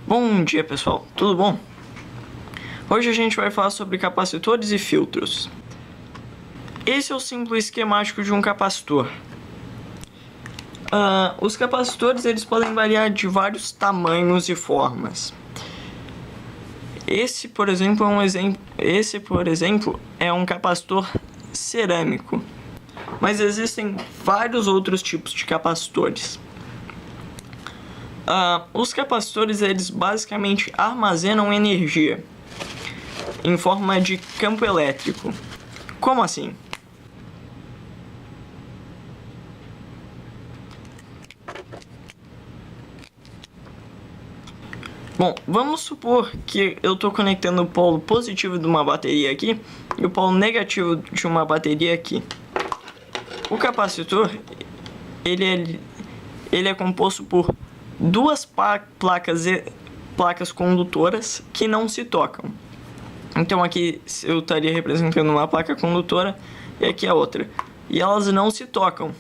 Bom dia, pessoal, tudo bom? Hoje a gente vai falar sobre capacitores e filtros. Esse é o símbolo esquemático de um capacitor. Os capacitores eles podem variar de vários tamanhos e formas. Esse, por exemplo, é um capacitor cerâmico, mas existem vários outros tipos de capacitores. Os capacitores eles basicamente armazenam energia em forma de campo elétrico. Como assim? Bom, vamos supor que eu estou conectando o polo positivo de uma bateria aqui e o polo negativo de uma bateria aqui. O capacitor ele é composto por duas placas condutoras que não se tocam. Então aqui eu estaria representando uma placa condutora e aqui a outra. E elas não se tocam,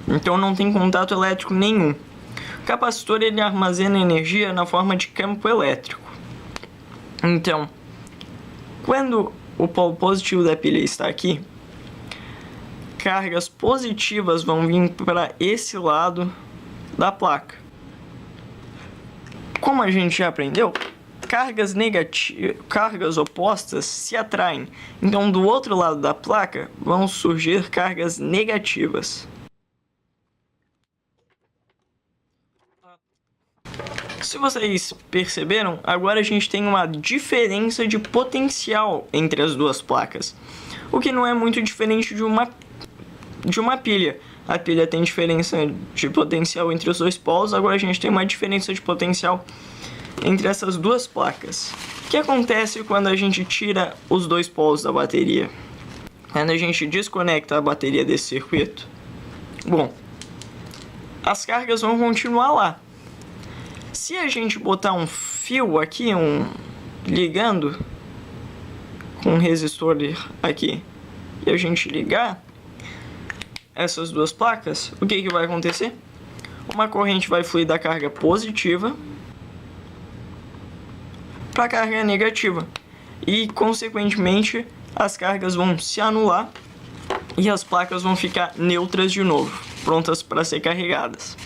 então não tem contato elétrico nenhum. O capacitor ele armazena energia na forma de campo elétrico. Então, quando o polo positivo da pilha está aqui, cargas positivas vão vir para esse lado da placa. Como a gente já aprendeu, cargas opostas se atraem. Então, do outro lado da placa vão surgir cargas negativas. Se vocês perceberam, agora a gente tem uma diferença de potencial entre as duas placas, o que não é muito diferente de uma pilha. A pilha tem diferença de potencial entre os dois polos, agora a gente tem uma diferença de potencial entre essas duas placas. O que acontece quando a gente tira os dois polos da bateria? Quando a gente desconecta a bateria desse circuito? Bom, as cargas vão continuar lá. Se a gente botar um fio aqui, ligando com um resistor aqui, e a gente ligar essas duas placas, o que vai acontecer? Uma corrente vai fluir da carga positiva para a carga negativa e, consequentemente, as cargas vão se anular e as placas vão ficar neutras de novo, prontas para ser carregadas.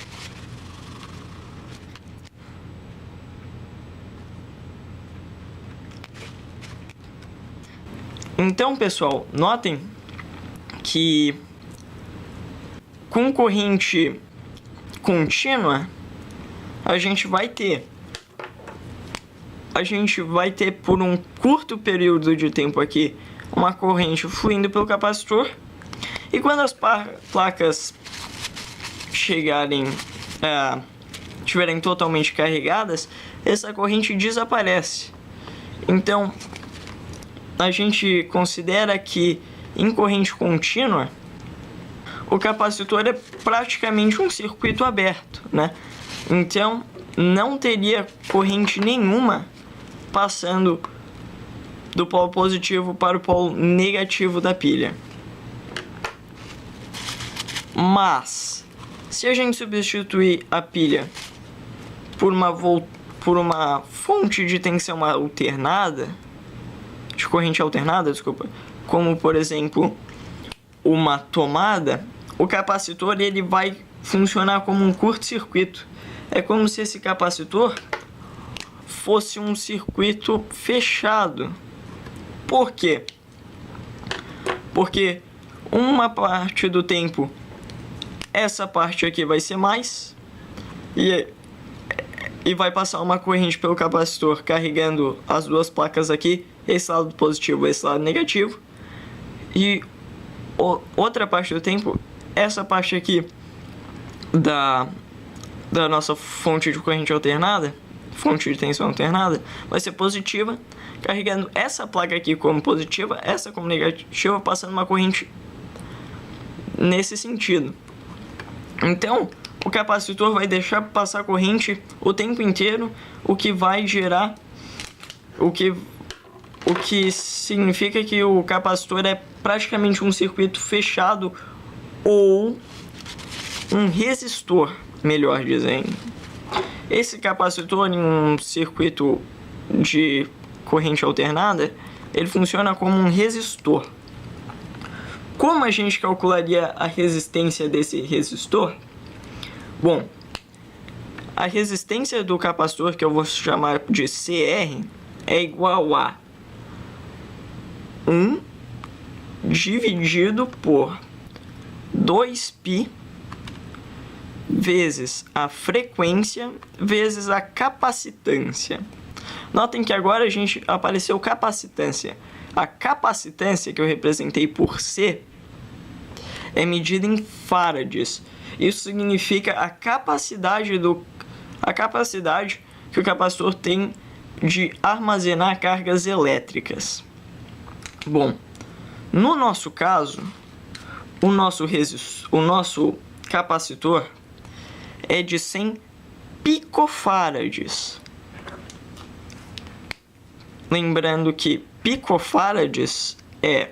Então, pessoal, notem que com corrente contínua a gente vai ter por um curto período de tempo aqui uma corrente fluindo pelo capacitor, e quando as placas estiverem totalmente carregadas, essa corrente desaparece. Então a gente considera que em corrente contínua o capacitor é praticamente um circuito aberto, né? Então não teria corrente nenhuma passando do polo positivo para o polo negativo da pilha. Mas se a gente substituir a pilha por uma fonte de tensão alternada, de corrente alternada, como por exemplo uma tomada, o capacitor ele vai funcionar como um curto-circuito. É como se esse capacitor fosse um circuito fechado. Por quê? Porque uma parte do tempo essa parte aqui vai ser mais e vai passar uma corrente pelo capacitor carregando as duas placas aqui, esse lado positivo e esse lado negativo, e outra parte do tempo, essa parte aqui da nossa fonte de corrente alternada, fonte de tensão alternada, vai ser positiva, carregando essa placa aqui como positiva, essa como negativa, passando uma corrente nesse sentido. Então, o capacitor vai deixar passar corrente o tempo inteiro, o que vai gerar o que significa que o capacitor é praticamente um circuito fechado ou um resistor, melhor dizendo. Esse capacitor em um circuito de corrente alternada, ele funciona como um resistor. Como a gente calcularia a resistência desse resistor? Bom, a resistência do capacitor, que eu vou chamar de CR, é igual a 1 dividido por 2π vezes a frequência vezes a capacitância. Notem que agora apareceu capacitância. A capacitância que eu representei por C é medida em farads. Isso significa a capacidade que o capacitor tem de armazenar cargas elétricas. Bom, no nosso caso, o nosso capacitor é de 100 picofarads. Lembrando que picofarads é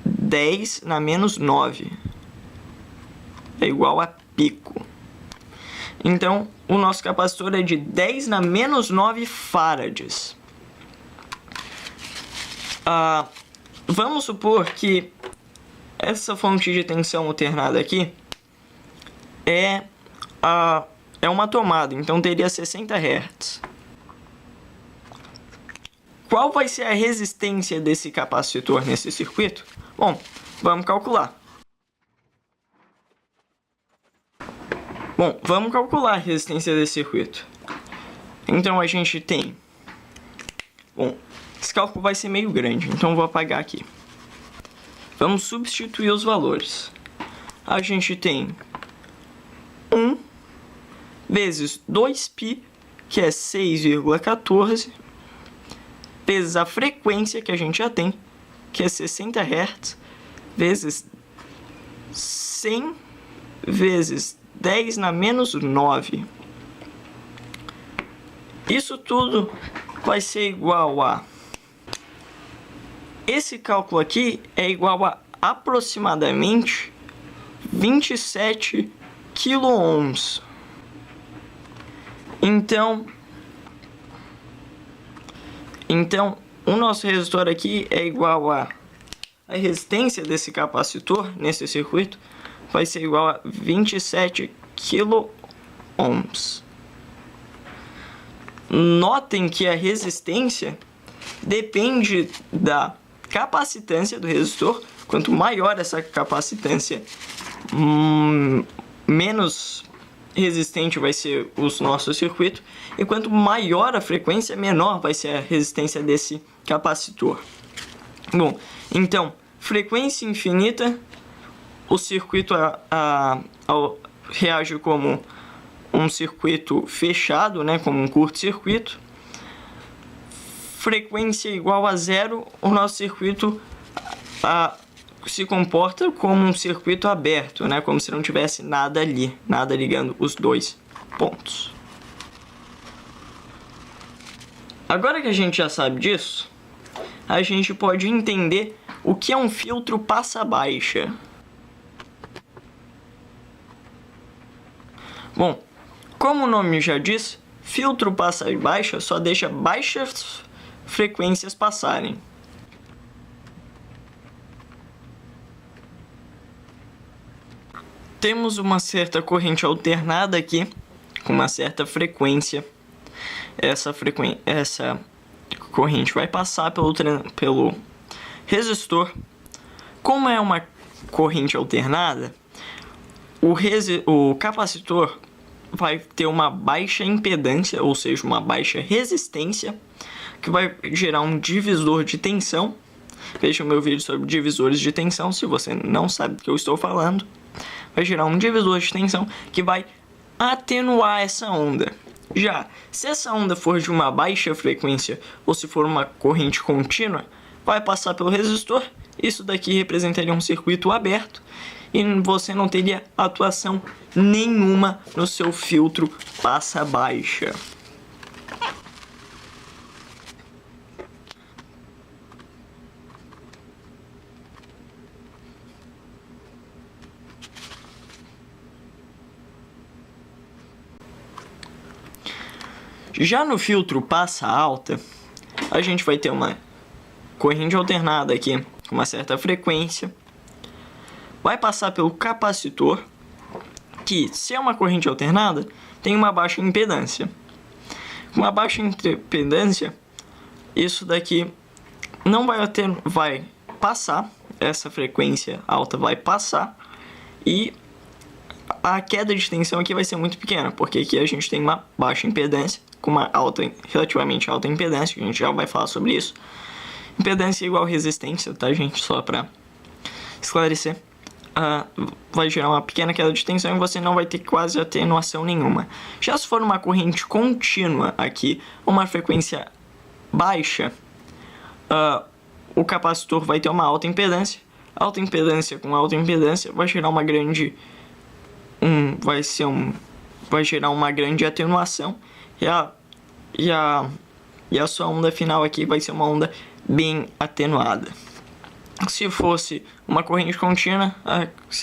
10 na menos 9. É igual a pico. Então, o nosso capacitor é de 10 na menos 9 farads. Vamos supor que essa fonte de tensão alternada aqui é uma tomada, então teria 60 Hz. Qual vai ser a resistência desse capacitor nesse circuito? Bom, vamos calcular. Vamos calcular a resistência desse circuito. Então a gente tem... esse cálculo vai ser meio grande, então eu vou apagar aqui. Vamos substituir os valores. A gente tem 1 vezes 2π, que é 6,14, vezes a frequência que a gente já tem, que é 60 Hz, vezes 100 vezes 10 na menos 9. Isso tudo vai ser igual a... Esse cálculo aqui é igual a aproximadamente 27 kΩ. Então, o nosso resistor aqui é igual a resistência desse capacitor nesse circuito vai ser igual a 27 kΩ. Notem que a resistência depende da capacitância do resistor. Quanto maior essa capacitância, menos resistente vai ser o nosso circuito, e quanto maior a frequência, menor vai ser a resistência desse capacitor. Bom, então, frequência infinita, o circuito reage como um circuito fechado, né, como um curto-circuito. Frequência igual a zero, o nosso circuito se comporta como um circuito aberto, né, como se não tivesse nada ali, nada ligando os dois pontos. Agora que a gente já sabe disso, a gente pode entender o que é um filtro passa-baixa. Bom, como o nome já diz, filtro passa-baixa só deixa baixas frequências passarem. Temos uma certa corrente alternada aqui, com uma certa frequência. Essa corrente vai passar pelo resistor. Como é uma corrente alternada, o capacitor vai ter uma baixa impedância, ou seja, uma baixa resistência, que vai gerar um divisor de tensão. Veja o meu vídeo sobre divisores de tensão, se você não sabe do que eu estou falando. Vai gerar um divisor de tensão que vai atenuar essa onda. Já, se essa onda for de uma baixa frequência ou se for uma corrente contínua, vai passar pelo resistor. Isso daqui representaria um circuito aberto e você não teria atuação nenhuma no seu filtro passa-baixa. Já no filtro passa alta, a gente vai ter uma corrente alternada aqui com uma certa frequência. Vai passar pelo capacitor, que, se é uma corrente alternada, tem uma baixa impedância. Com uma baixa impedância, isso daqui não vai passar, essa frequência alta vai passar, e a queda de tensão aqui vai ser muito pequena, porque aqui a gente tem uma baixa impedância, com uma relativamente alta impedância, que a gente já vai falar sobre isso. Impedância é igual resistência, tá, gente? Só para esclarecer. Vai gerar uma pequena queda de tensão e você não vai ter quase atenuação nenhuma. Já se for uma corrente contínua aqui, uma frequência baixa, o capacitor vai ter uma alta impedância. Alta impedância com alta impedância vai gerar uma grande vai gerar uma grande atenuação, e a sua onda final aqui vai ser uma onda bem atenuada. Se fosse uma corrente contínua,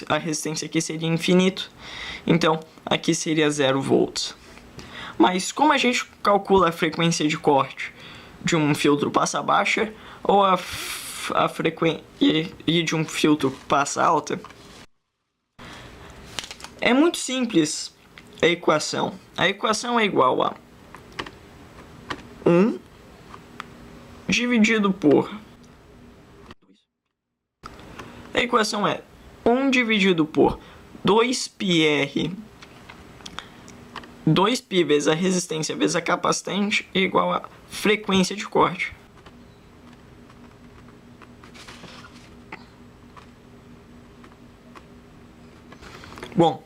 a resistência aqui seria infinito, então aqui seria 0 volts. Mas como a gente calcula a frequência de corte de um filtro passa baixa ou a frequência de um filtro passa alta, é muito simples a equação. A equação é igual a 1 dividido por... A equação é 1 dividido por 2πr, 2π vezes a resistência vezes a capacitante, igual a frequência de corte. Bom,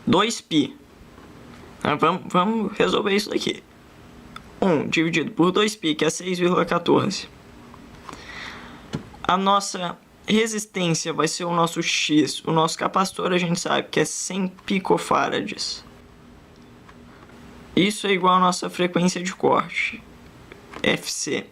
2π. Vamos resolver isso daqui. 1 dividido por 2π, que é 6,14. A nossa resistência vai ser o nosso X. O nosso capacitor a gente sabe que é 100 picofarads. Isso é igual à nossa frequência de corte, Fc.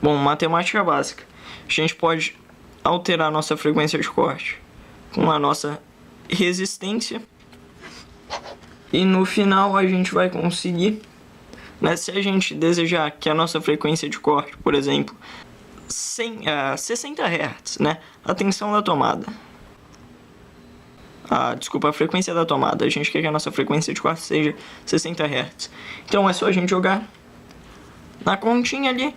Bom, matemática básica. A gente pode alterar a nossa frequência de corte com a nossa resistência. E no final a gente vai conseguir, né, se a gente desejar que a nossa frequência de corte, por exemplo, 60 Hz, né, a tensão da tomada. Desculpa, a frequência da tomada. A gente quer que a nossa frequência de corte seja 60 Hz. Então é só a gente jogar na continha ali.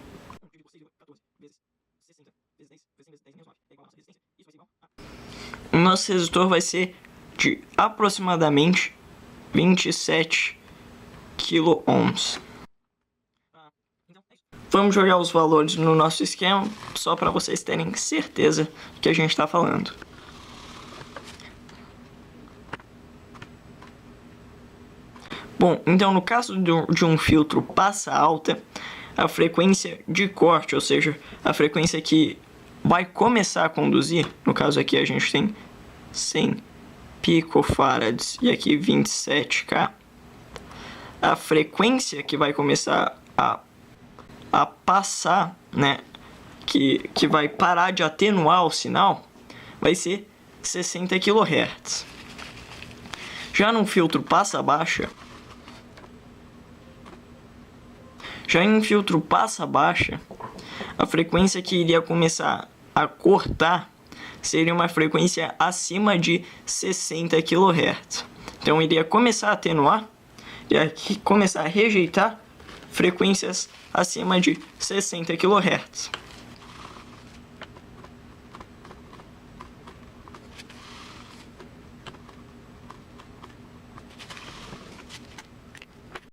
O nosso resistor vai ser de aproximadamente 27 kΩ. Vamos jogar os valores no nosso esquema, só para vocês terem certeza do que a gente está falando. Bom, então no caso de um filtro passa alta, a frequência de corte, ou seja, a frequência que vai começar a conduzir, no caso aqui a gente tem 100 picofarads e aqui 27K, a frequência que vai começar a passar, né, que vai parar de atenuar o sinal, vai ser 60 kHz. Já num filtro passa baixa, a frequência que iria começar a cortar seria uma frequência acima de 60 kHz. Então iria começar a atenuar e começar a rejeitar frequências acima de 60 kHz.